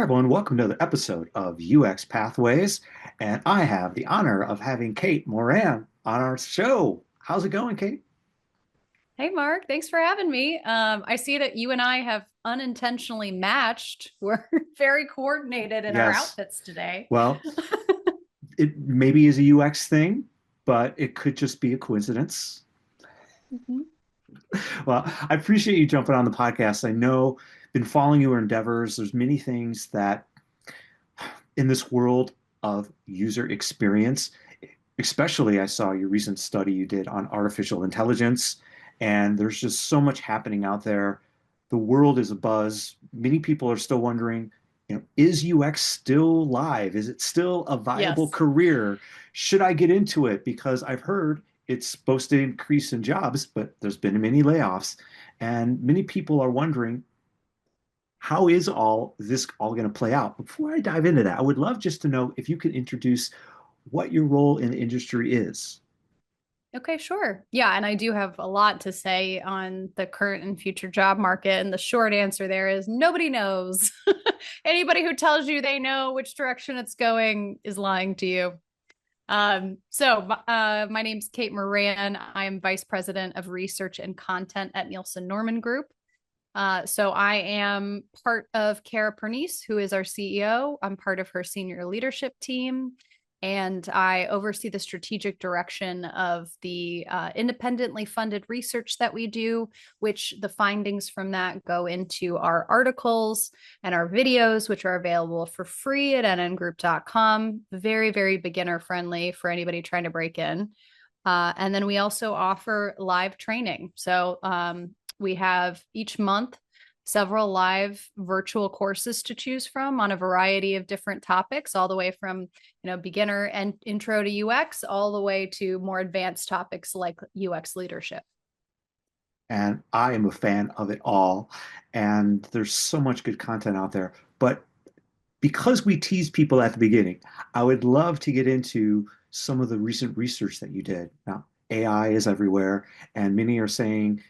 Hi, everyone. Welcome to the episode of UX Pathways. And I have the honor of having Kate Moran on our show. How's it going, Kate? Hey, Mark, thanks for having me. I see that you and I have unintentionally matched. We're very coordinated in our Yes. outfits today. Well, it maybe is a UX thing, but it could just be a coincidence. Mhm. Well, I appreciate you jumping on the podcast. I know, been following your endeavors. There's many things that in this world of user experience, especially I saw your recent study you did on artificial intelligence, and there's just so much happening out there. The world is abuzz. Many people are still wondering, is UX still live? Is it still a viable Yes. career? Should I get into it? Because I've heard it's supposed to increase in jobs, but there's been many layoffs, and many people are wondering, how is all this all going to play out? Before I dive into that, I would love just to know if you could introduce what your role in the industry is. Okay, sure. Yeah, and I do have a lot to say on the current and future job market. And the short answer there is nobody knows. Anybody who tells you they know which direction it's going is lying to you. My name's Kate Moran. I'm Vice President of Research and Content at Nielsen Norman Group. So I am part of Kara Pernice, who is our CEO. I'm part of her senior leadership team, and I oversee the strategic direction of the independently funded research that we do, which the findings from that go into our articles and our videos, which are available for free at nngroup.com. Very, very beginner friendly for anybody trying to break in. And then we also offer live training. We have each month several live virtual courses to choose from on a variety of different topics, all the way from, beginner and intro to UX, all the way to more advanced topics like UX leadership. And I am a fan of it all. And there's so much good content out there. But because we tease people at the beginning, I would love to get into some of the recent research that you did. Now, AI is everywhere, and many are saying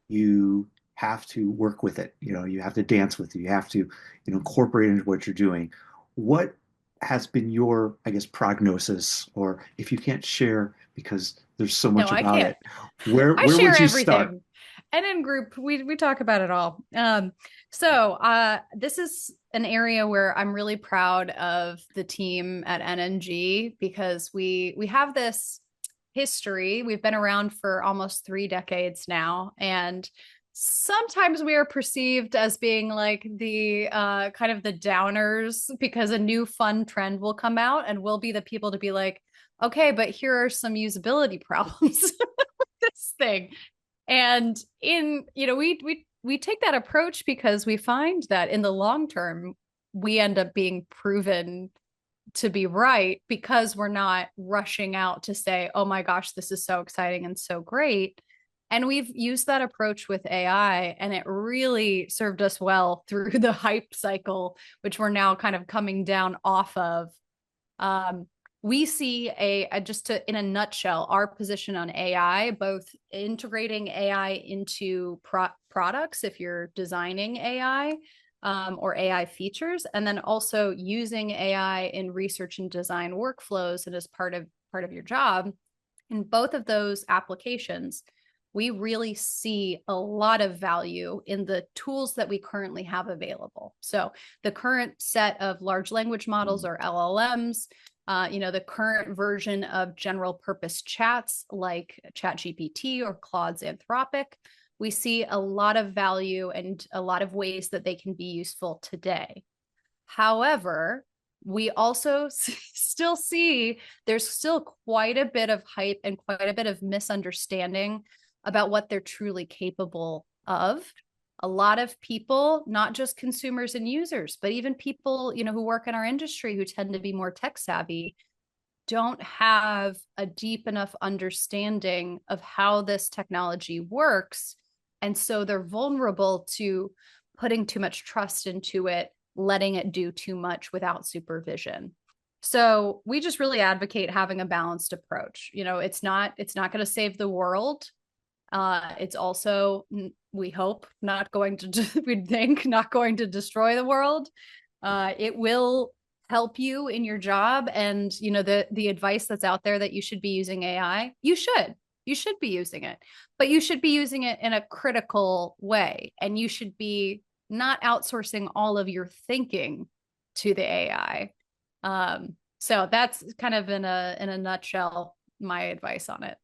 you have to work with it. You have to dance with it. You have to, incorporate it into what you're doing. What has been your, I guess, prognosis, or if you can't share because there's so No, much I about can't. it, where I where share would you start? everything. And in group, we talk about it all. This is an area where I'm really proud of the team at NNG because we have this history. We've been around for almost 3 decades now, and sometimes we are perceived as being like the kind of the downers because a new fun trend will come out, and we'll be the people to be like, okay, but here are some usability problems with this thing. And we take that approach because we find that in the long term, we end up being proven to be right because we're not rushing out to say, oh my gosh, this is so exciting and so great. And we've used that approach with AI, and it really served us well through the hype cycle, which we're now kind of coming down off of. Um, we see in a nutshell, our position on AI, both integrating AI into products if you're designing AI, or AI features, and then also using AI in research and design workflows and as part of your job. In both of those applications, we really see a lot of value in the tools that we currently have available. So the current set of large language models, or LLMs, the current version of general purpose chats like ChatGPT or Claude's Anthropic, we see a lot of value and a lot of ways that they can be useful today. However, we also still see there's still quite a bit of hype and quite a bit of misunderstanding about what they're truly capable of. A lot of people, not just consumers and users, but even people, who work in our industry who tend to be more tech savvy, don't have a deep enough understanding of how this technology works. And so they're vulnerable to putting too much trust into it, letting it do too much without supervision. So we just really advocate having a balanced approach. It's not going to save the world. It's also, we hope, not going to, we think, not going to destroy the world. It will help you in your job. And, the advice that's out there that you should be using AI, you should be using it, but you should be using it in a critical way. And you should be not outsourcing all of your thinking to the AI. So that's kind of in a nutshell, my advice on it.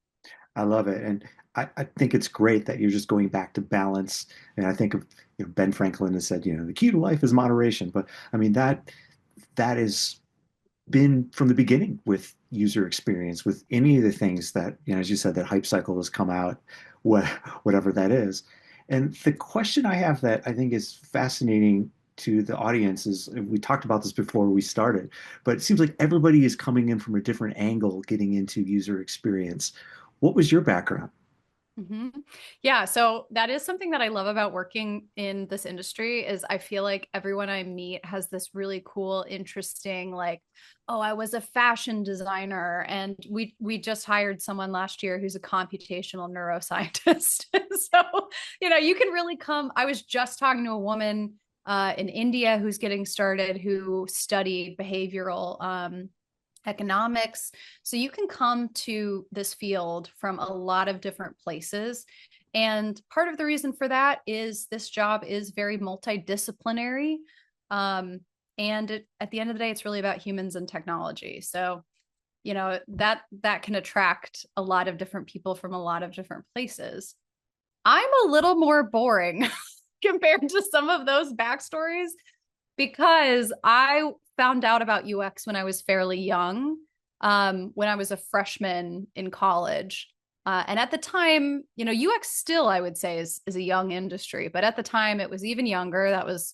I love it. And I think it's great that you're just going back to balance. And I think of, Ben Franklin has said, the key to life is moderation. But I mean, that has been from the beginning with user experience, with any of the things that, as you said, that hype cycle has come out, what, whatever that is. And the question I have that I think is fascinating to the audience is, we talked about this before we started, but it seems like everybody is coming in from a different angle getting into user experience. What was your background? Mm-hmm. Yeah, so that is something that I love about working in this industry is I feel like everyone I meet has this really cool, interesting, like, oh, I was a fashion designer, and we just hired someone last year who's a computational neuroscientist. So, you can really come. I was just talking to a woman in India who's getting started, who studied behavioral economics. So you can come to this field from a lot of different places. And part of the reason for that is this job is very multidisciplinary. At the end of the day, it's really about humans and technology. So, that can attract a lot of different people from a lot of different places. I'm a little more boring compared to some of those backstories because I found out about UX when I was fairly young, when I was a freshman in college. And at the time, UX still, I would say, is a young industry, but at the time it was even younger. That was,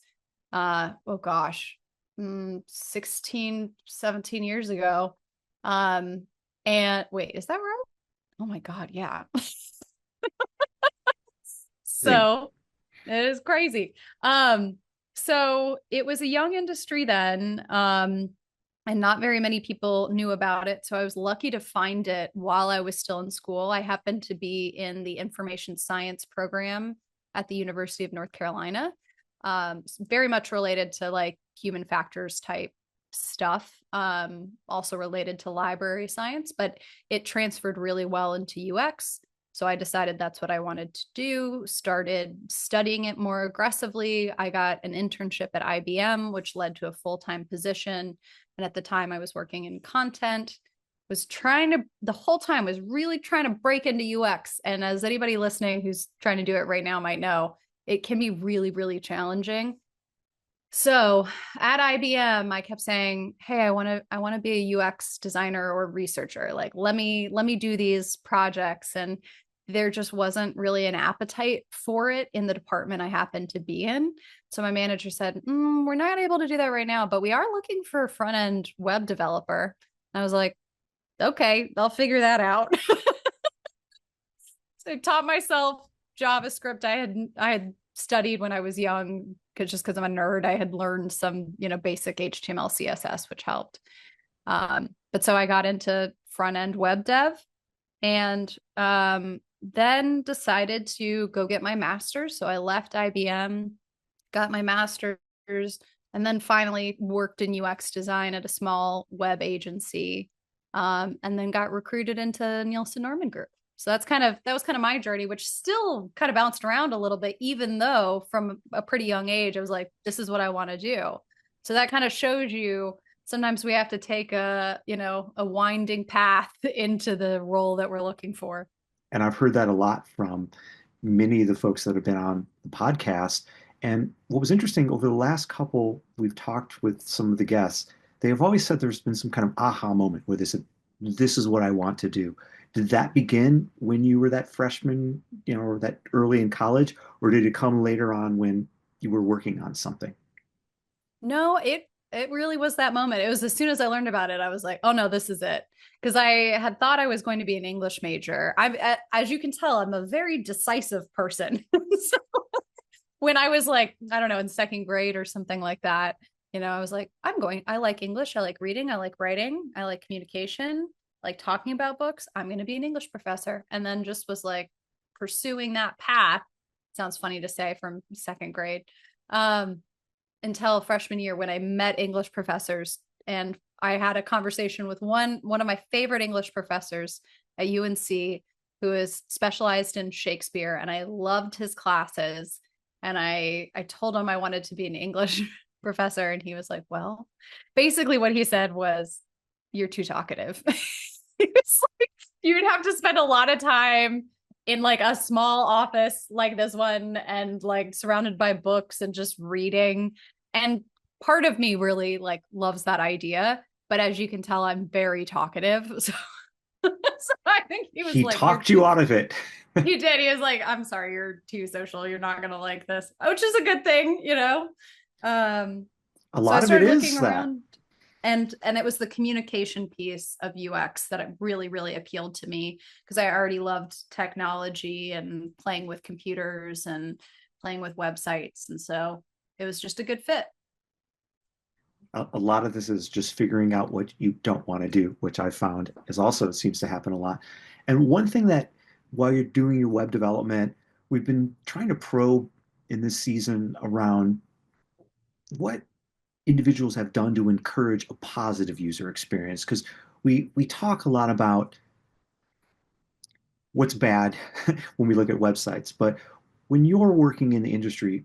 oh gosh, 16, 17 years ago. And wait, is that right? Oh my God, yeah. Thing. So it is crazy. So it was a young industry then, and not very many people knew about it. So I was lucky to find it while I was still in school. I happened to be in the information science program at the University of North Carolina, very much related to like human factors type stuff, also related to library science, but it transferred really well into UX. So I decided that's what I wanted to do, started studying it more aggressively. I got an internship at IBM, which led to a full-time position. And at the time I was working in content, the whole time was really trying to break into UX. And as anybody listening who's trying to do it right now might know, it can be really, really challenging. So at IBM, I kept saying, "Hey, I want to be a UX designer or researcher. Like, let me do these projects." And there just wasn't really an appetite for it in the department I happened to be in. So my manager said, "We're not able to do that right now, but we are looking for a front end web developer." And I was like, "Okay, I'll figure that out." So I taught myself JavaScript. I had studied when I was young because I'm a nerd. I had learned some, basic HTML, CSS, which helped. But so I got into front end web dev, and then decided to go get my master's. So I left IBM, got my master's, and then finally worked in UX design at a small web agency, and then got recruited into Nielsen Norman Group. So that was kind of my journey, which still kind of bounced around a little bit, even though from a pretty young age, I was like, this is what I want to do. So that kind of shows you sometimes we have to take a winding path into the role that we're looking for. And I've heard that a lot from many of the folks that have been on the podcast. And what was interesting over the last couple, we've talked with some of the guests, they have always said there's been some kind of aha moment where they said, this is what I want to do. Did that begin when you were that freshman, or that early in college, or did it come later on when you were working on something? No, it really was that moment. It was as soon as I learned about it, I was like, oh no, this is it. Because I had thought I was going to be an English major. As you can tell, I'm a very decisive person. So when I was like, I don't know, in second grade or something like that, I was like, I like English. I like reading. I like writing. I like communication, I like talking about books. I'm going to be an English professor. And then just was like pursuing that path. Sounds funny to say from second grade. Um, until freshman year when I met English professors, and I had a conversation with one of my favorite English professors at UNC who is specialized in Shakespeare, and I loved his classes. And I told him I wanted to be an English professor, and he was like, well, basically what he said was, you're too talkative. He was like, you would have to spend a lot of time in like a small office like this one and like surrounded by books and just reading. And part of me really like loves that idea, but as you can tell, I'm very talkative. So, so I think he was He like, you're talked you too, out of it. he did. He was like, I'm sorry, you're too social. You're not gonna like this, which is a good thing, you know? A So I lot of it started looking is that. around, and it was the communication piece of UX that it really, really appealed to me because I already loved technology and playing with computers and playing with websites. And so it was just a good fit. A lot of this is just figuring out what you don't want to do, which I found is also seems to happen a lot. And one thing that while you're doing your web development, we've been trying to probe in this season around what individuals have done to encourage a positive user experience. Because we talk a lot about what's bad when we look at websites, but when you're working in the industry,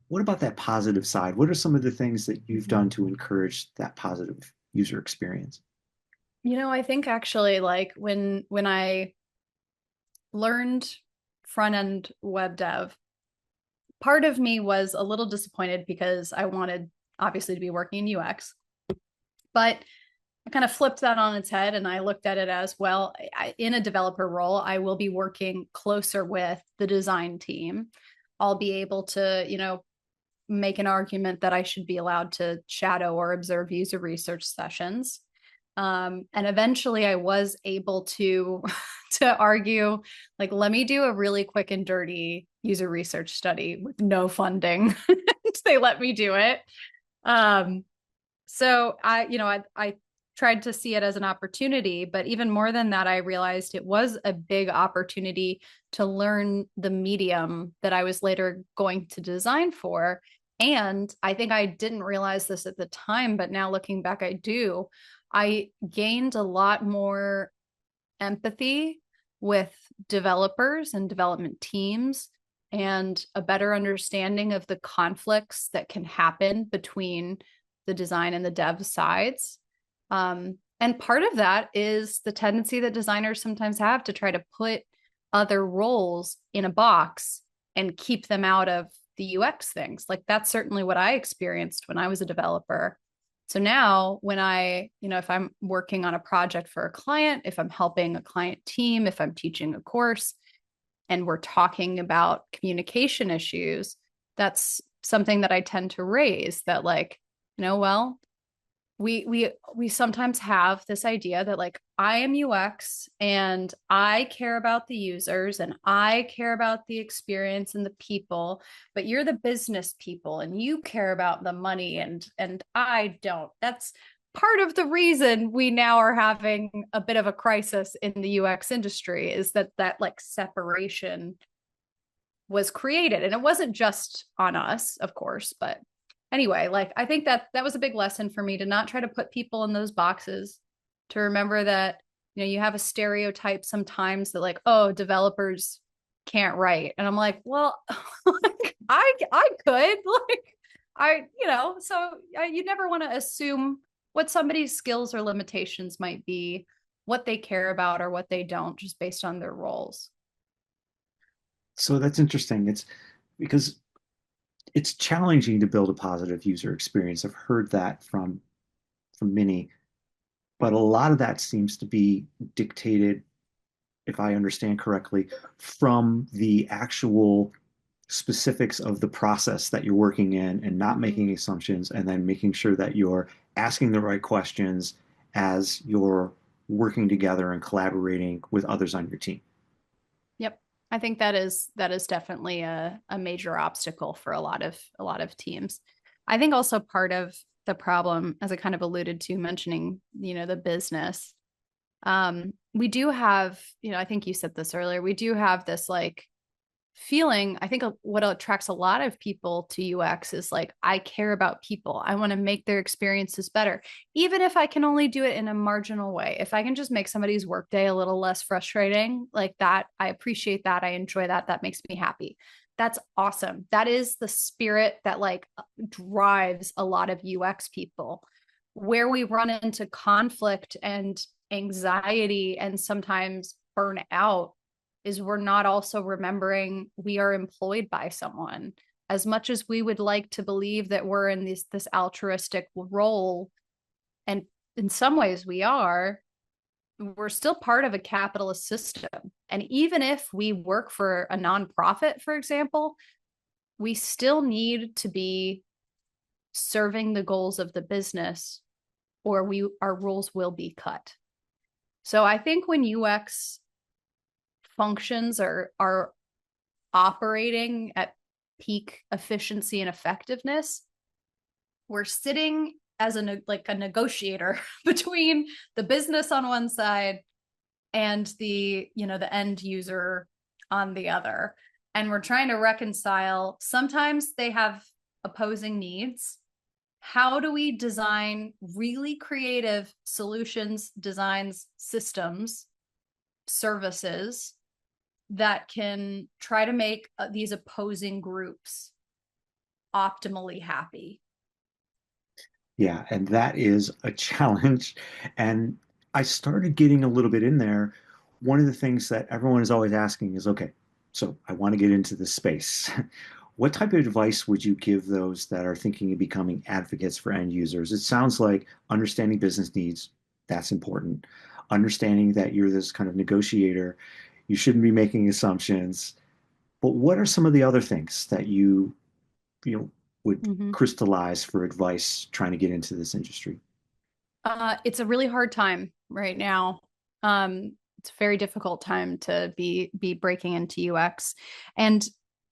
what about that positive side? What are some of the things that you've done to encourage that positive user experience? I think actually like when I learned front end web dev, part of me was a little disappointed because I wanted obviously to be working in UX, but I kind of flipped that on its head and I looked at it as well. In a developer role, I will be working closer with the design team. I'll be able to, make an argument that I should be allowed to shadow or observe user research sessions. And eventually I was able to to argue, like, let me do a really quick and dirty user research study with no funding. They let me do it. Um, so I tried to see it as an opportunity, but even more than that, I realized it was a big opportunity to learn the medium that I was later going to design for. And I think I didn't realize this at the time, but now looking back, I do. I gained a lot more empathy with developers and development teams and a better understanding of the conflicts that can happen between the design and the dev sides. And part of that is the tendency that designers sometimes have to try to put other roles in a box and keep them out of the UX things. Like that's certainly what I experienced when I was a developer. So now when if I'm working on a project for a client, if I'm helping a client team, if I'm teaching a course and we're talking about communication issues, that's something that I tend to raise that like, well, we sometimes have this idea that like I am UX and I care about the users and I care about the experience and the people, but you're the business people and you care about the money and I don't. That's part of the reason we now are having a bit of a crisis in the UX industry is that like separation was created, and it wasn't just on us, of course, but anyway, like I think that was a big lesson for me to not try to put people in those boxes, to remember that you have a stereotype sometimes that like, oh, developers can't write, and I'm like, well, like, I could like you never want to assume what somebody's skills or limitations might be, what they care about or what they don't, just based on their roles. So that's interesting. It's because it's challenging to build a positive user experience. I've heard that from many, but a lot of that seems to be dictated, if I understand correctly, from the actual specifics of the process that you're working in and not Mm-hmm. making assumptions and then making sure that you're asking the right questions as you're working together and collaborating with others on your team. Yep. I think that is definitely a major obstacle for a lot of teams. I think also part of the problem, as I kind of alluded to mentioning, the business, we do have, I think you said this earlier, we do have this like feeling, I think what attracts a lot of people to UX is like, I care about people. I want to make their experiences better. Even if I can only do it in a marginal way. If I can just make somebody's workday a little less frustrating, like that, I appreciate that. I enjoy that. That makes me happy. That's awesome. That is the spirit that like drives a lot of UX people. Where we run into conflict and anxiety and sometimes burn out is we're not also remembering we are employed by someone. As much as we would like to believe that we're in this altruistic role, and in some ways we are, we're still part of a capitalist system. And even if we work for a nonprofit, for example, we still need to be serving the goals of the business, or our rules will be cut. So I think when UX functions are operating at peak efficiency and effectiveness, we're sitting as like a negotiator between the business on one side and the end user on the other, and we're trying to reconcile. Sometimes they have opposing needs. How do we design really creative solutions, designs, systems, services that can try to make these opposing groups optimally happy? Yeah, and that is a challenge. And I started getting a little bit in there. One of the things that everyone is always asking is, okay, so I want to get into this space. What type of advice would you give those that are thinking of becoming advocates for end users? It sounds like understanding business needs, that's important. Understanding that you're this kind of negotiator, you shouldn't be making assumptions. But what are some of the other things that you know, would Mm-hmm. crystallize for advice trying to get into this industry? It's a really hard time right now. It's a very difficult time to be breaking into UX, and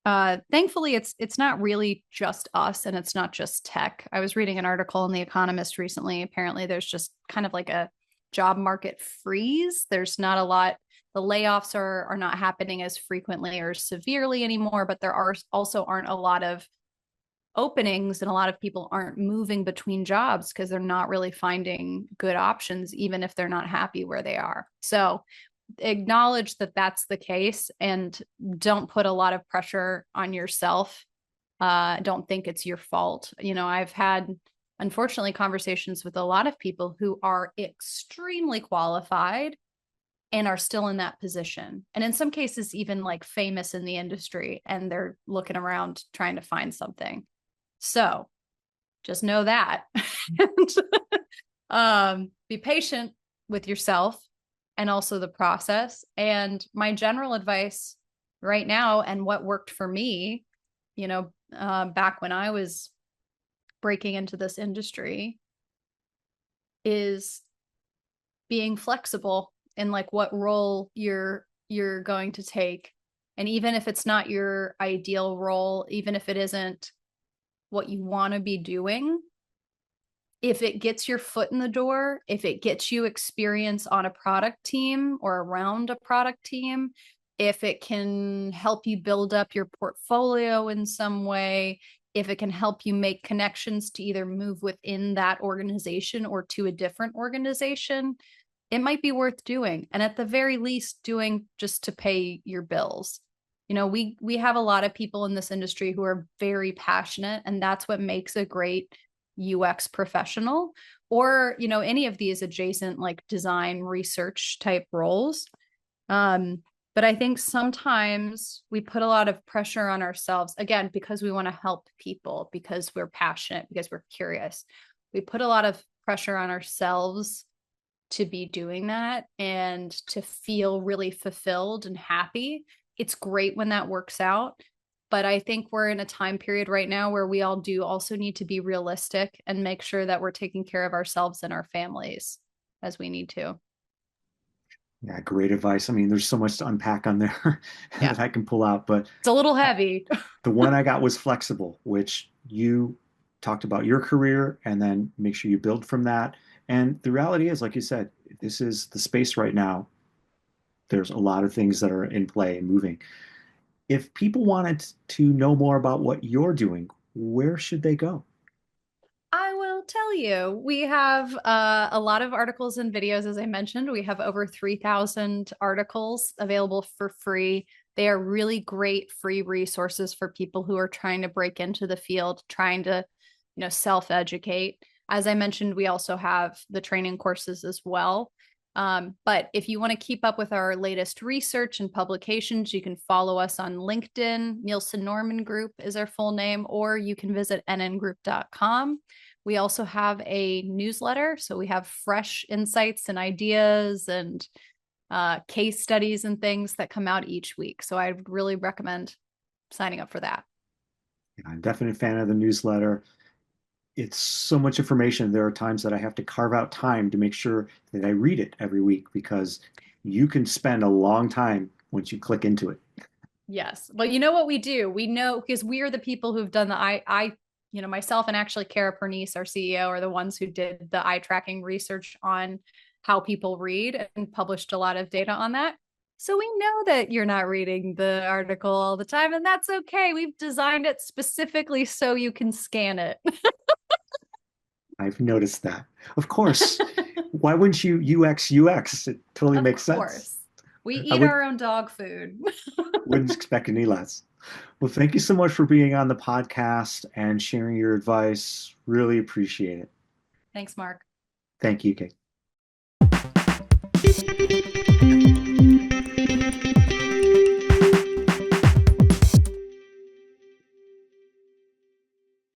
thankfully, it's not really just us, and it's not just tech. I was reading an article in The Economist recently. Apparently, there's just kind of like a job market freeze. There's not a lot. The layoffs are not happening as frequently or severely anymore, but there are also aren't a lot of openings, and a lot of people aren't moving between jobs because they're not really finding good options, even if they're not happy where they are. So acknowledge that that's the case, and don't put a lot of pressure on yourself. Don't think it's your fault. I've had, unfortunately, conversations with a lot of people who are extremely qualified and are still in that position, and in some cases even like famous in the industry, and they're looking around trying to find something. So just know that. Be patient with yourself and also the process. And my general advice right now, and what worked for me, back when I was breaking into this industry, is being flexible in like what role you're going to take. And even if it's not your ideal role, even if it isn't what you want to be doing, if it gets your foot in the door, if it gets you experience on a product team or around a product team, if it can help you build up your portfolio in some way, if it can help you make connections to either move within that organization or to a different organization, it might be worth doing. And at the very least, doing just to pay your bills. We have a lot of people in this industry who are very passionate, and that's what makes a great UX professional, or any of these adjacent like design research type roles. But I think sometimes we put a lot of pressure on ourselves, again, because we want to help people, because we're passionate, because we're curious. We put a lot of pressure on ourselves to be doing that and to feel really fulfilled and happy. It's great when that works out. But I think we're in a time period right now where we all do also need to be realistic and make sure that we're taking care of ourselves and our families as we need to. Yeah, great advice. I mean, there's so much to unpack on there Yeah. that I can pull out, but It's a little heavy. the one I got was flexible, which you talked about your career and then make sure you build from that. And the reality is, like you said, this is the space right now. There's a lot of things that are in play and moving. If people wanted to know more about what you're doing, where should they go? I will tell you, we have a lot of articles and videos, as I mentioned. We have over 3,000 articles available for free. They are really great free resources for people who are trying to break into the field, trying to, self-educate. As I mentioned, we also have the training courses as well. But if you want to keep up with our latest research and publications, you can follow us on LinkedIn. Nielsen Norman Group is our full name, or you can visit nngroup.com. We also have a newsletter. So we have fresh insights and ideas and case studies and things that come out each week. So I would really recommend signing up for that. I'm definitely a fan of the newsletter. It's so much information. There are times that I have to carve out time to make sure that I read it every week because you can spend a long time once you click into it. Yes. But you know what we do? We know because we are the people who've done the myself and actually Kara Pernice, our CEO, are the ones who did the eye tracking research on how people read and published a lot of data on that. So we know that you're not reading the article all the time, and that's okay. We've designed it specifically so you can scan it. I've noticed that. Of course, why wouldn't you UX? It totally Of makes sense. course. We I eat would our own dog food. wouldn't expect any less. Well, thank you so much for being on the podcast and sharing your advice. Really appreciate it. Thanks, Mark. Thank you, Kate.